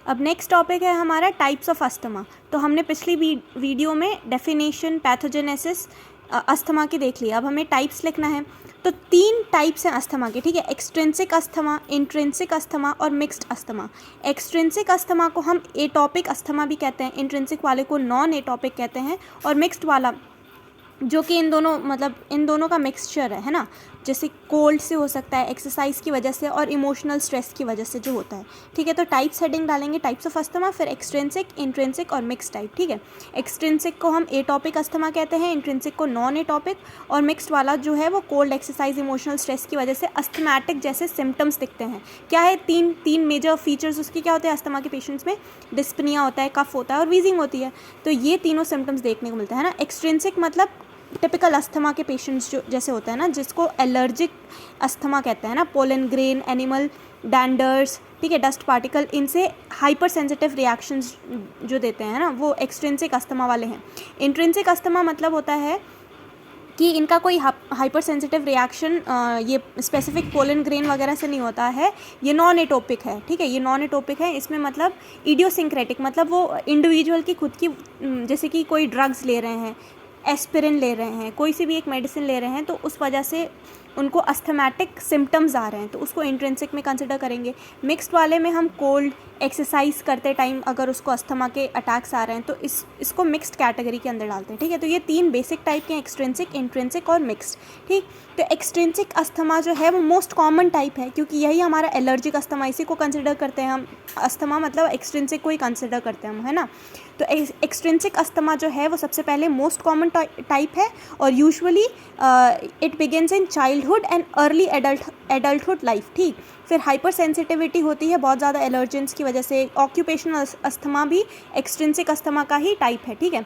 अब next topic है हमारा टाइप्स ऑफ अस्थमा। तो हमने पिछली वीडियो में डेफिनेशन, पैथोजेनेसिस अस्थमा की देख लिया। अब हमें टाइप्स लिखना है। तो 3 टाइप्स हैं अस्थमा के, ठीक है। एक्सट्रिंसिक अस्थमा, इंट्रिंसिक अस्थमा और मिक्स्ड अस्थमा। एक्सट्रिंसिक अस्थमा को हम एटॉपिक अस्थमा भी कहते हैं, इंट्रिंसिक वाले को नॉन एटॉपिक कहते हैं, और मिक्स्ड वाला जो कि इन दोनों का मिक्सचर है ना, जैसे कोल्ड से हो सकता है, एक्सरसाइज की वजह से और इमोशनल स्ट्रेस की वजह से जो होता है, ठीक है। तो टाइप्स हेडिंग डालेंगे, टाइप्स ऑफ अस्थमा, फिर एक्सट्रिंसिक, इंट्रिंसिक और मिक्स टाइप, ठीक है। एक्सट्रिंसिक को हम एटॉपिक अस्थमा कहते हैं, इंट्रिंसिक को नॉन एटॉपिक, और मिक्स्ड वाला जो है वो कोल्ड, एक्सरसाइज, इमोशनल स्ट्रेस की वजह से अस्थमैटिक जैसे सिम्टम्स दिखते हैं। क्या है, तीन मेजर फीचर्स उसके क्या होते हैं अस्थमा के पेशेंट्स में? डिस्पनिया होता है, कफ होता है और वीजिंग होती है। तो ये तीनों सिम्टम्स देखने को मिलते हैं ना। एक्सट्रिंसिक मतलब टिपिकल अस्थमा के पेशेंट्स जो जैसे होता है ना, जिसको एलर्जिक अस्थमा कहते हैं ना, पोलन ग्रेन, एनिमल डैंडर्स, ठीक है, डस्ट पार्टिकल, इनसे हाइपर सेंसिटिव रिएक्शंस जो देते हैं ना, वो एक्सट्रिंसिक अस्थमा वाले हैं। इंट्रिंसिक अस्थमा मतलब होता है कि इनका कोई हाइपर सेंसिटिव रिएक्शन ये स्पेसिफिक पोलन ग्रेन वगैरह से नहीं होता है, ये नॉन एटोपिक है, ठीक है। ये नॉन एटोपिक है, इसमें मतलब इडियोसिंक्रेटिक, मतलब वो इंडिविजुअल की खुद की, जैसे कि कोई ड्रग्स ले रहे हैं, एस्पिरिन ले रहे हैं, कोई सी भी एक मेडिसिन ले रहे हैं, तो उस वजह से उनको अस्थमैटिक सिम्टम्स आ रहे हैं, तो उसको इंट्रिंसिक में कंसिडर करेंगे। मिक्स्ड वाले में हम कोल्ड, एक्सरसाइज करते टाइम अगर उसको अस्थमा के अटैक्स आ रहे हैं, तो इसको मिक्स्ड कैटेगरी के अंदर डालते हैं, ठीक है। तो ये 3 बेसिक टाइप के हैं, एक्सट्रिंसिक, इंट्रिंसिक और मिक्स्ड, ठीक। तो एक्सट्रिंसिक अस्थमा जो है वो मोस्ट कॉमन टाइप है, क्योंकि यही हमारा एलर्जिक अस्थमा, इसी को कंसिडर करते हैं हम। अस्थमा मतलब एक्सट्रिंसिक को ही कंसिडर करते हैं हम, है ना। तो एक्सट्रिंसिक अस्थमा जो है वो सबसे पहले मोस्ट कॉमन टाइप है, और usually it begins in childhood and early adulthood life, ठीक। फिर हाइपर सेंसिटिविटी होती है बहुत ज़्यादा एलर्जेंस की वजह से। ऑक्यूपेशनल अस्थमा भी एक्सट्रिंसिक अस्थमा का ही टाइप है, ठीक है।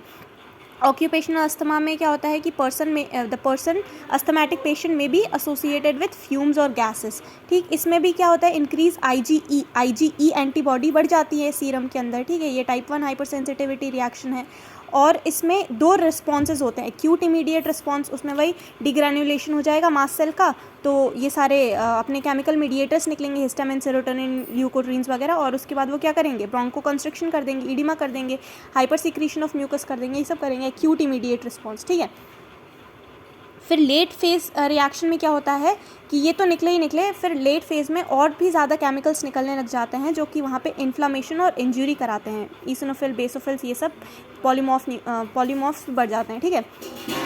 ऑक्यूपेशनल अस्थमा में क्या होता है कि द पर्सन अस्थमैटिक पेशेंट में बी एसोसिएटेड विथ फ्यूम्स और गैसेस, ठीक। इसमें भी क्या होता है, इंक्रीज आईजीई एंटीबॉडी बढ़ जाती है सीरम के अंदर, ठीक है। ये टाइप 1 हाइपर सेंसिटिविटी रिएक्शन है, और इसमें 2 रिस्पॉन्सेज होते हैं। एक्यूट इमीडिएट रिस्पॉन्स, उसमें वही डिग्रैन्युलेशन हो जाएगा मास्ट सेल का, तो ये सारे अपने केमिकल मीडिएटर्स निकलेंगे, हिस्टामिन, सेरोटोनिन, ल्यूकोट्रीन्स वगैरह, और उसके बाद वो क्या करेंगे, ब्रोंको कंस्ट्रिक्शन कर देंगे, इडिमा कर देंगे, हाइपर सिक्रीशन ऑफ म्यूकस कर देंगे, ये सब करेंगे, एक्यूट इमीडिएट रिस्पॉन्स, ठीक है। फिर लेट फेज रिएक्शन में क्या होता है कि ये तो निकले ही निकले, फिर लेट फेज में और भी ज़्यादा केमिकल्स निकलने लग जाते हैं, जो कि वहाँ पे इन्फ्लामेशन और इंजरी कराते हैं। ईसिनोफिल, बेसोफिल्स, ये सब पॉलीमॉर्फ्स बढ़ जाते हैं, ठीक है,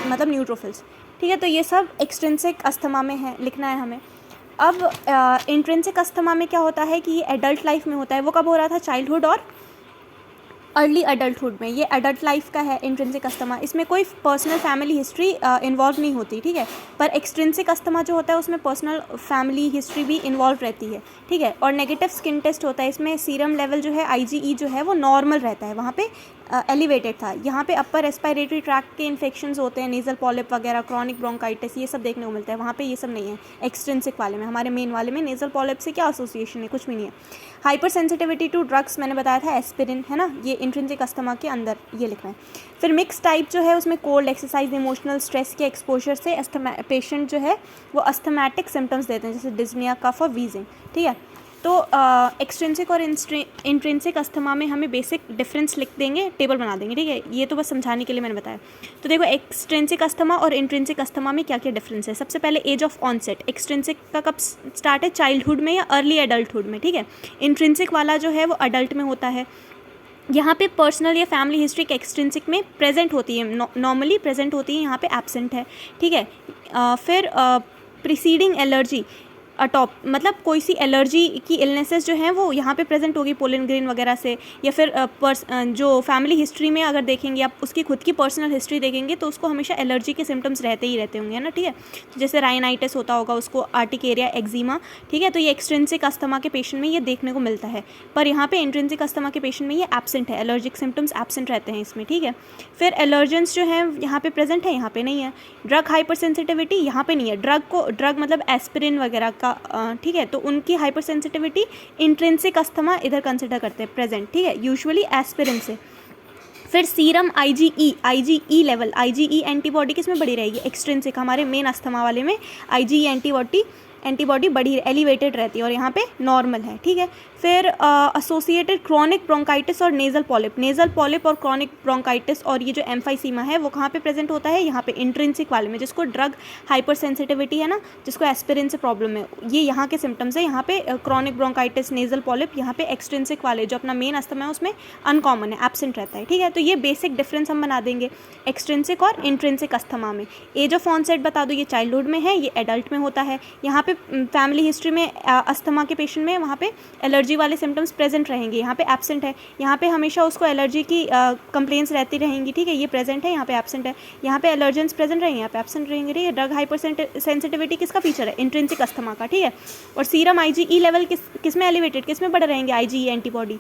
मतलब न्यूट्रोफिल्स, ठीक है। तो ये सब एक्सट्रिंसिक अस्थमा में है, लिखना है हमें। अब इंट्रिंसिक अस्थमा में क्या होता है कि ये एडल्ट लाइफ में होता है। वो कब हो रहा था? चाइल्डहुड और अर्ली अडल्टहुड में। ये एडल्ट लाइफ का है इंट्रिंसिक अस्थमा, इसमें कोई पर्सनल फैमिली हिस्ट्री इन्वॉल्व नहीं होती, ठीक है। पर एक्सट्रिंसिक अस्थमा जो होता है उसमें पर्सनल फैमिली हिस्ट्री भी इन्वॉल्व रहती है, ठीक है। और नेगेटिव स्किन टेस्ट होता है, इसमें सीरम लेवल जो है आईजीई जो है वो नॉर्मल रहता है, वहाँ पे एलिवेटेड था। यहाँ पे अपर रेस्पिरेटरी ट्रैक्ट के इन्फेक्शंस होते हैं, नेजल पॉलिप वगैरह, क्रॉनिक ब्रोंकाइटिस, ये सब देखने को मिलता है। वहाँ पे ये सब नहीं है एक्सट्रिंसिक वाले में। हमारे मेन वाले में नेजल पॉलिप से क्या एसोसिएशन है? कुछ भी नहीं है। हाइपर सेंसिटिविटी टू ड्रग्स मैंने बताया था, एस्पिरिन, है ना, ये इंट्रिंसिक अस्थमा के अंदर ये लिखना है। फिर मिक्स टाइप जो है उसमें कोल्ड, एक्सरसाइज, इमोशनल स्ट्रेस के एक्सपोजर से पेशेंट जो है वो अस्थमैटिक सिम्टम्स देते हैं, जैसे डिस्निया, कफ और वीजिंग, ठीक है। तो एक्सट्रिंसिक और इंट्रिंसिक अस्थमा में हमें बेसिक डिफरेंस लिख देंगे, टेबल बना देंगे, ठीक है। ये तो बस समझाने के लिए मैंने बताया। तो देखो एक्सट्रिंसिक अस्थमा और इंट्रिंसिक अस्थमा में क्या क्या डिफरेंस है। सबसे पहले एज ऑफ ऑनसेट, एक्सट्रिंसिक का कब स्टार्ट है? चाइल्डहुड में या अर्ली एडल्टहुड में, ठीक है। इंट्रिंसिक वाला जो है वो अडल्ट में होता है। यहाँ पे पर्सनल या फैमिली हिस्ट्री एक्सट्रिंसिक में प्रेजेंट होती है, नॉर्मली प्रेजेंट होती है, यहाँ पे एब्सेंट है, ठीक है। फिर प्रीसीडिंग एलर्जी, अटॉप मतलब कोई सी एलर्जी की इलनेसेस जो हैं वो यहाँ पे प्रेजेंट होगी पोलन ग्रेन वगैरह से, या फिर जो फैमिली हिस्ट्री में अगर देखेंगे आप, उसकी खुद की पर्सनल हिस्ट्री देखेंगे तो उसको हमेशा एलर्जी के सिम्टम्स रहते ही रहते होंगे, है ना, ठीक है। तो जैसे राइनाइटिस होता होगा उसको, आर्टिकेरिया, एक्जिमा, ठीक है। तो ये एक्सट्रिंसिक अस्थमा के पेशेंट में ये देखने को मिलता है, पर यहाँ पे इंट्रिंसिक अस्थमा के पेशेंट में ये एब्सेंट है, एलर्जिक सिम्टम्स एब्सेंट रहते हैं इसमें, ठीक है। फिर एलर्जेंस जो है यहाँ पे प्रेजेंट है, यहाँ पे नहीं है। ड्रग हाइपर सेंसिटिविटी यहाँ पे नहीं है, ड्रग मतलब एस्पिरिन वगैरह का, ठीक है। तो उनकी हाइपर सेंसिटिविटी इंट्रिंसिक अस्थमा इधर कंसिडर करते हैं प्रेजेंट, ठीक है, यूजुअली एस्पिरिन से। फिर serum IgE level, IgE antibody किस में बढ़ी रहेगी? एक्सट्रिंसिक, हमारे मेन अस्थमा वाले में आईजीई एंटीबॉडी बड़ी एलिवेटेड रहती है और यहाँ पे नॉर्मल है, ठीक है। फिर एसोसिएटेड क्रॉनिक ब्रोंकाइटिस और नेज़ल पॉलिप और क्रॉनिक ब्रोंकाइटिस और ये जो एम्फाइसीमा है वो कहाँ पे प्रेजेंट होता है, यहाँ पे इंट्रिंसिक वाले में, जिसको ड्रग हाइपर सेंसिटिविटी है ना, जिसको एस्पिरिन से प्रॉब्लम है, ये यहाँ के सिम्टम्स है। यहाँ पे क्रॉनिक ब्रोंकाइटिस, नेज़ल पॉलिप, यहाँ पे एक्सट्रिंसिक वाले जो अपना मेन अस्थमा है उसमें अनकॉमन है, एब्सेंट रहता है, ठीक है। तो ये बेसिक डिफरेंस हम बना देंगे एक्सट्रिंसिक और इंट्रिंसिक अस्थमा में। एज ऑफ ऑनसेट बता दो, ये चाइल्डहुड में है, ये एडल्ट में होता है। यहाँ पे फैमिली हिस्ट्री में अस्थमा के पेशेंट में वहाँ पे एलर्जी वाले सिम्टम्स प्रेजेंट रहेंगे, यहाँ पे एब्सेंट है। यहाँ पे हमेशा उसको एलर्जी की कंप्लेंट्स रहती रहेंगी, ठीक है, ये प्रेजेंट है, यहाँ पे एब्सेंट है। यहाँ पे एलर्जेंस प्रेजेंट रहेंगे, यहाँ पे एब्सेंट रहेंगे, ठीक है। ड्रग हाइपर सेंसिटिविटी किसका फीचर है, इंट्रिंसिक अस्थमा का, ठीक है। और सीरम IgE लेवल किस में एलिवेटेड, किस में बढ़ रहेंगे, IgE एंटीबॉडी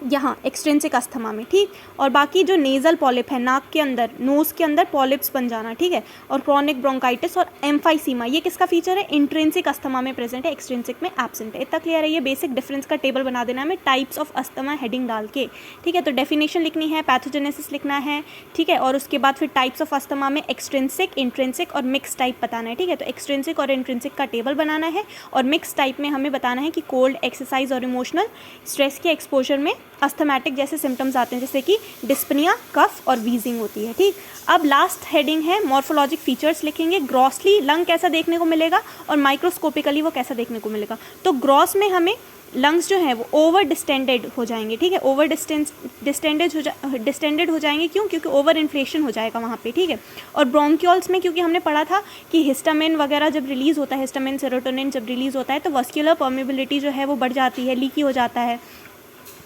यहाँ एक्सट्रिंसिक अस्थमा में, ठीक। और बाकी जो नेज़ल पॉलिप है, नाक के अंदर, नोज़ के अंदर पॉलिप्स बन जाना, ठीक है। और क्रॉनिक ब्रोंकाइटिस और एम्फाइसीमा, ये किसका फीचर है, इंट्रिंसिक अस्थमा में प्रेजेंट है, एक्सट्रिंसिक में एब्सेंट है। इतना क्लियर है। ये बेसिक डिफरेंस का टेबल बना देना हमें टाइप्स ऑफ अस्थमा हेडिंग डाल के, ठीक है। तो डेफिनेशन लिखनी है, पैथोजेनेसिस लिखना है, ठीक है। और उसके बाद फिर टाइप्स ऑफ अस्थमा में एक्सट्रिंसिक, इंट्रिंसिक और मिक्स टाइप बताना है, ठीक है। तो एक्सट्रिंसिक और इंट्रिंसिक का टेबल बनाना है और मिक्स टाइप में हमें बताना है कि कोल्ड, एक्सरसाइज और इमोशनल स्ट्रेस के एक्सपोजर में अस्थमैटिक जैसे सिम्टम्स आते हैं, जैसे कि डिस्पनिया, कफ और वीजिंग होती है, ठीक। अब लास्ट हेडिंग है मॉर्फोलॉजिक फीचर्स लिखेंगे। ग्रॉसली लंग कैसा देखने को मिलेगा और माइक्रोस्कोपिकली वो कैसा देखने को मिलेगा। तो ग्रॉस में हमें लंग्स जो हैं वो ओवर डिस्टेंडेड हो जाएंगे, ठीक है। ओवर डिस्टेंडेड हो जाएंगे, क्यों, क्योंकि ओवर इन्फ्लेशन हो जाएगा वहाँ पे, ठीक है। और ब्रोंक्यूल्स में, क्योंकि हमने पढ़ा था कि हिस्टामिन वगैरह जब रिलीज़ होता है, हिस्टामिन, सेरोटोनिन जब रिलीज़ होता है तो वस्क्यूलर परमेबिलिटी जो है वो बढ़ जाती है, लीकी हो जाता है,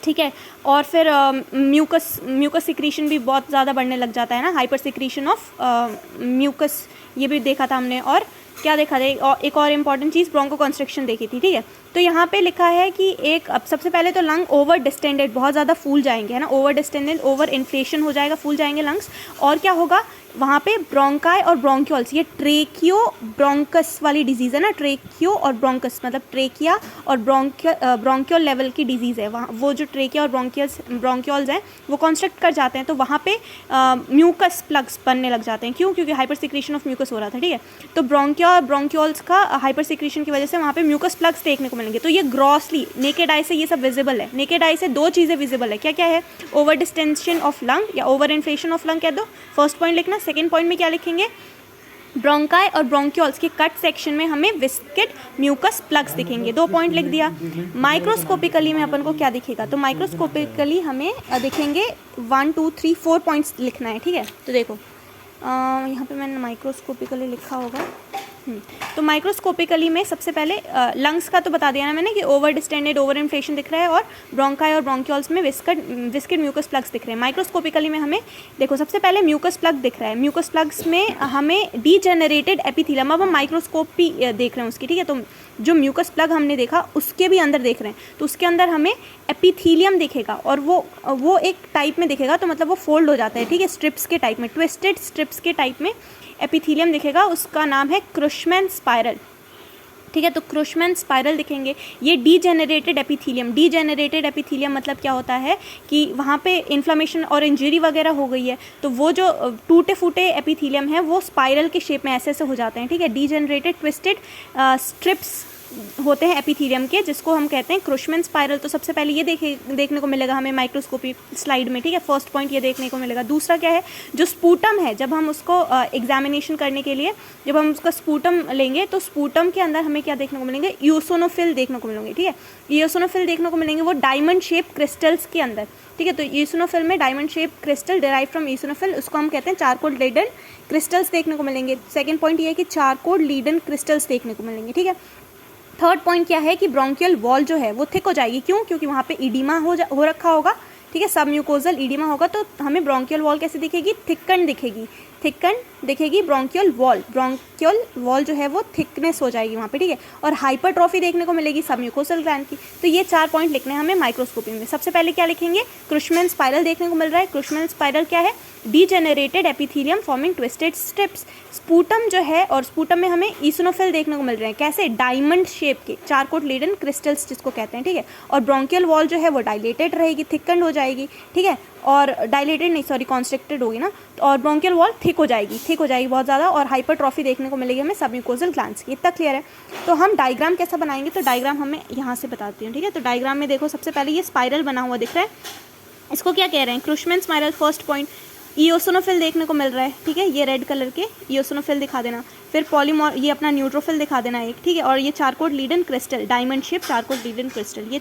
ठीक है। और फिर म्यूकस सिक्रीशन भी बहुत ज़्यादा बढ़ने लग जाता है ना, हाइपर सिक्रीशन ऑफ म्यूकस, ये भी देखा था हमने। और क्या देखा था, और एक और इम्पॉर्टेंट चीज़ ब्रोंको कंस्ट्रिक्शन देखी थी, ठीक है। तो यहाँ पे लिखा है कि अब सबसे पहले तो लंग ओवर डिस्टेंडेड, बहुत ज़्यादा फूल जाएंगे, है ना, ओवर डिस्टेंडेड, ओवर इन्फ्लेशन हो जाएगा, फूल जाएंगे लंग्स। और क्या होगा वहाँ पे, ब्रोंकाई और ब्रोंक्यूल्स, ये ट्रेकियो ब्रोंकस वाली डिजीज़ है ना, ट्रेकियो और ब्रोंकस मतलब ट्रेकिया और ब्रोंक्यूल लेवल की डिजीज़ है। वहाँ वो जो ट्रेकिया और ब्रोंक्यूल्स हैं वो कॉन्स्ट्रक्ट कर जाते हैं, तो वहाँ पे म्यूकस प्लग्स बनने लग जाते हैं, क्यों, क्योंकि हाइपर सिक्रीशन ऑफ म्यूकस हो रहा था, ठीक है। तो ब्रोंक्यूल्स का हाइपर सिक्रीशन की वजह से वहाँ पे म्यूकस प्लग्स देखने को मिलेंगे। तो ये ग्रॉसली नेकेड आई से ये सब विजिबल है। नेकेड आई से दो चीज़ें विजिबल है, क्या क्या है, ओवर डिस्टेंशन ऑफ लंग या ओवर इन्फ्लेशन ऑफ लंग कह दो, फर्स्ट पॉइंट लिखना। सेकेंड पॉइंट में क्या लिखेंगे, ब्रोंकाई और ब्रोंक्यूल्स के कट सेक्शन में हमें विस्केड म्यूकस प्लग्स दिखेंगे, 2 पॉइंट लिख दिया। माइक्रोस्कोपिकली में अपन को क्या दिखेगा, तो माइक्रोस्कोपिकली हमें दिखेंगे 1 2 3 4 पॉइंट्स लिखना है, ठीक है। तो देखो यहाँ पे मैंने माइक्रोस्कोपिकली लिखा होगा। तो माइक्रोस्कोपिकली में सबसे पहले लंग्स का तो बता दिया ना मैंने कि ओवर डिस्टेंडेड, ओवर इन्फ्लेशन दिख रहा है, और ब्रोंकाई और ब्रोंक्यूल्स में विस्केड म्यूकस प्लग्स दिख रहे हैं। माइक्रोस्कोपिकली में हमें देखो सबसे पहले म्यूकस प्लग दिख रहा है, म्यूकस प्लग्स में हमें डीजेनरेटेड एपिथेलियम, अब हम माइक्रोस्कोपी देख रहे हैं उसकी, ठीक है। तो जो म्यूकस प्लग हमने देखा उसके भी अंदर देख रहे हैं, तो उसके अंदर हमें एपिथेलियम दिखेगा, और वो एक टाइप में दिखेगा, तो मतलब वो फोल्ड हो जाता है, ठीक है, स्ट्रिप्स के टाइप में, ट्विस्टेड स्ट्रिप्स के टाइप में एपिथेलियम दिखेगा, उसका नाम है क्रुशमैन स्पाइरल, ठीक है। तो क्रुशमैन स्पाइरल दिखेंगे। ये डीजेनरेटेड एपिथेलियम मतलब क्या होता है कि वहाँ पे इन्फ्लामेशन और इंजरी वगैरह हो गई है, तो वो जो टूटे फूटे एपिथेलियम है वो स्पाइरल के शेप में ऐसे हो जाते हैं, ठीक है। डीजेनरेटेड ट्विस्टेड स्ट्रिप्स होते हैं एपिथेलियम के, जिसको हम कहते हैं क्रुशमैन स्पाइरल। तो सबसे पहले ये देखने को मिलेगा हमें माइक्रोस्कोपी स्लाइड में, ठीक है, फर्स्ट पॉइंट ये देखने को मिलेगा। दूसरा क्या है, जो स्पूटम है, जब हम उसको एग्जामिनेशन करने के लिए जब हम उसका स्पूटम लेंगे तो स्पूटम के अंदर हमें क्या देखने को मिलेंगे, ईओसिनोफिल देखने को मिलेंगे, ठीक है। ईओसिनोफिल देखने को मिलेंगे वो डायमंड शेप क्रिस्टल्स के अंदर, ठीक है। तो ईओसिनोफिल में diamond shape crystal derive from eosinophil, उसको हम कहते हैं चारकोल लीडन क्रिस्टल्स देखने को मिलेंगे। सेकेंड पॉइंट ये है कि चारकोल लीडन क्रिस्टल्स देखने को मिलेंगे, ठीक है। थर्ड पॉइंट क्या है कि ब्रोंकियल वॉल जो है वो थिक हो जाएगी, क्यों, क्योंकि वहाँ पे ईडिमा हो रखा होगा, ठीक है, सब म्यूकोजल ईडिमा होगा, तो हमें ब्रोंकियल वॉल कैसे दिखेगी, थिकन दिखेगी ब्रोंकियल वॉल जो है वो थिकनेस हो जाएगी वहाँ पे, ठीक है। और हाइपरट्रॉफी देखने को मिलेगी सब म्यूकोसल ग्लैंड की। तो ये 4 पॉइंट लिखने हैं हमें माइक्रोस्कोपी में। सबसे पहले क्या लिखेंगे, क्रुशमैन स्पाइरल देखने को मिल रहा है। क्रुशमैन स्पाइरल क्या है, degenerated epithelium forming twisted strips. Sputum जो है, और स्पूटम में हमें ईओसिनोफिल देखने को मिल रहे हैं, कैसे, डायमंड शेप के चारकोट लीडन क्रिस्टल्स जिसको कहते हैं, ठीक है। और ब्रोंकियल वॉल जो है वो डायलेटेड रहेगी, थिकन हो जाएगी, ठीक है, और डायलेटेड नहीं, सॉरी, कॉन्स्ट्रिक्टेड होगी ना, और ब्रोंकियल वॉल थिक हो जाएगी बहुत ज़्यादा, और हाइपरट्रॉफी देखने को मिलेगी हमें सबम्यूकोजल ग्लैंड्स की। इतना क्लियर है। तो हम डायग्राम कैसा बनाएंगे, तो डायग्राम हमें यहाँ से बताती हूँ, ठीक है। तो डायग्राम में देखो, सबसे पहले ये स्पाइरल बना हुआ दिख रहा है, इसको क्या कह रहे हैं, क्रुशमैन स्पाइरल। फर्स्ट पॉइंट, इओसिनोफिल देखने को मिल रहा है, ठीक है, ये रेड कलर के इओसिनोफिल दिखा देना। फिर ये अपना न्यूट्रोफिल दिखा देना एक, ठीक है। और ये चारकोट लीडन क्रिस्टल, डायमंड शेप चारकोट लीडन क्रिस्टल, ये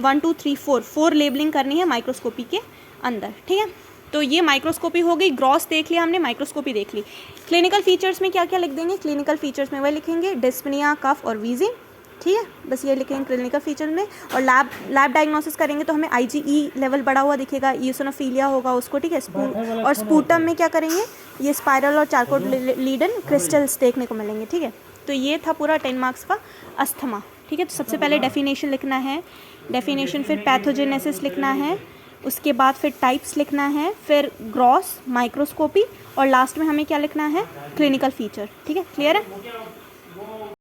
1 2 3 4 लेबलिंग करनी है माइक्रोस्कोपी के अंदर, ठीक है। तो ये माइक्रोस्कोपी हो गई, ग्रॉस देख लिया हमने, माइक्रोस्कोपी देख ली। क्लिनिकल फीचर्स में क्या क्या लिख देंगे, क्लिनिकल फीचर्स में वह लिखेंगे डिस्पनिया, कफ और वीजिंग, ठीक है, बस ये लिखेंगे क्लिनिकल फीचर में। और लैब डायग्नोसिस करेंगे तो हमें IgE लेवल बढ़ा हुआ दिखेगा, इओसिनोफिलिया होगा उसको, ठीक है। और स्पूटम में क्या करेंगे, ये स्पाइरल और चारकोट लीडन क्रिस्टल्स देखने को मिलेंगे, ठीक है। तो ये था पूरा 10 मार्क्स का अस्थमा, ठीक है। तो सबसे पहले डेफिनेशन लिखना है, डेफिनेशन, फिर पैथोजेनेसिस लिखना है, उसके बाद फिर टाइप्स लिखना है, फिर ग्रॉस, माइक्रोस्कोपी, और लास्ट में हमें क्या लिखना है, क्लिनिकल फीचर, ठीक है। क्लियर है।